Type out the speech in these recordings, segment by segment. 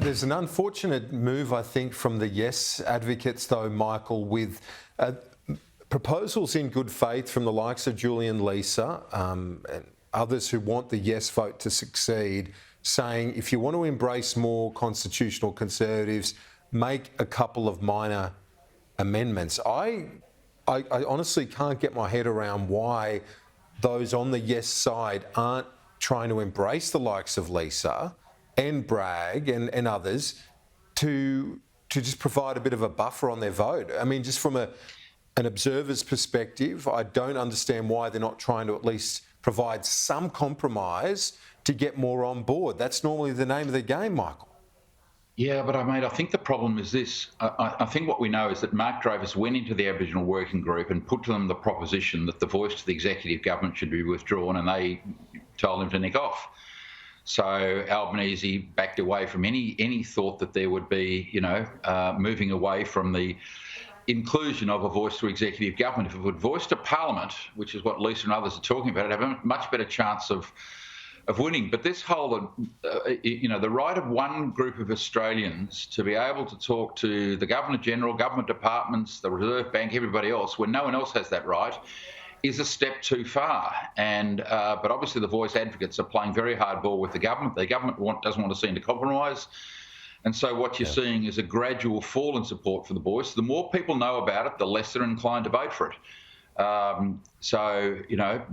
There's an unfortunate move, I think, from the Yes advocates, though, Michael, with proposals in good faith from the likes of Julian Leeser and others who want the Yes vote to succeed, saying if you want to embrace more constitutional conservatives, make a couple of minor amendments. I honestly can't get my head around why those on the Yes side aren't trying to embrace the likes of Leeser and Bragg and others to just provide a bit of a buffer on their vote. I mean, just from an observer's perspective, I don't understand why they're not trying to at least provide some compromise to get more on board. That's normally the name of the game, Michael. Yeah, but I think the problem is this. I think what we know is that Mark Dreyfus went into the Aboriginal Working Group and put to them the proposition that the voice to the executive government should be withdrawn, and they told him to nick off. So Albanese backed away from any thought that there would be, moving away from the inclusion of a voice to executive government. If it would voice to Parliament, which is what Lisa and others are talking about, it'd have a much better chance of winning. But this whole, the right of one group of Australians to be able to talk to the Governor-General, government departments, the Reserve Bank, everybody else, when no one else has that right, is a step too far. But obviously the voice advocates are playing very hardball with the government. The government doesn't want to see into compromise. And so what you're seeing is a gradual fall in support for the voice. The more people know about it, the less they're inclined to vote for it.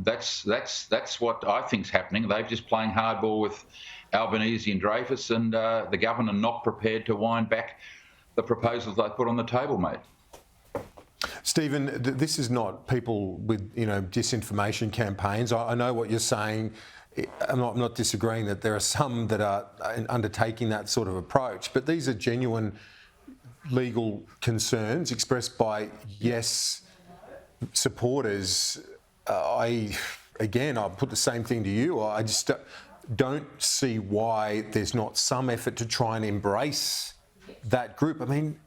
That's what I think's happening. They're just playing hardball with Albanese and Dreyfus, and the government are not prepared to wind back the proposals they put on the table, mate. Stephen, this is not people with disinformation campaigns. I know what you're saying. I'm not disagreeing that there are some that are undertaking that sort of approach, but these are genuine legal concerns expressed by Yes supporters. I'll put the same thing to you. I just don't see why there's not some effort to try and embrace that group. I mean,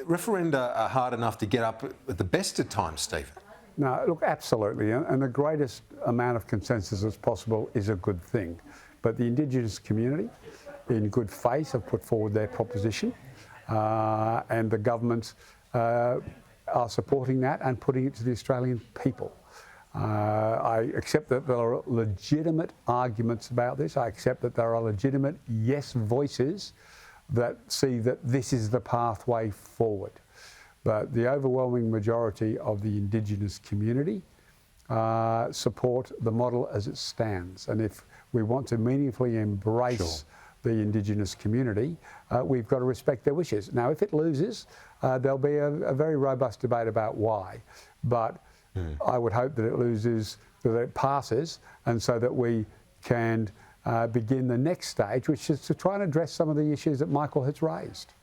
referenda are hard enough to get up at the best of times, Stephen. No, look, absolutely. And the greatest amount of consensus as possible is a good thing. But the Indigenous community, in good faith, have put forward their proposition, and the governments are supporting that and putting it to the Australian people. I accept that there are legitimate arguments about this. I accept that there are legitimate yes voices that see that this is the pathway forward. But the overwhelming majority of the Indigenous community support the model as it stands. And if we want to meaningfully embrace the Indigenous community, we've got to respect their wishes. Now, if it loses, there'll be a very robust debate about why. But I would hope that it loses, that it passes, and so that we can begin the next stage, which is to try and address some of the issues that Michael has raised.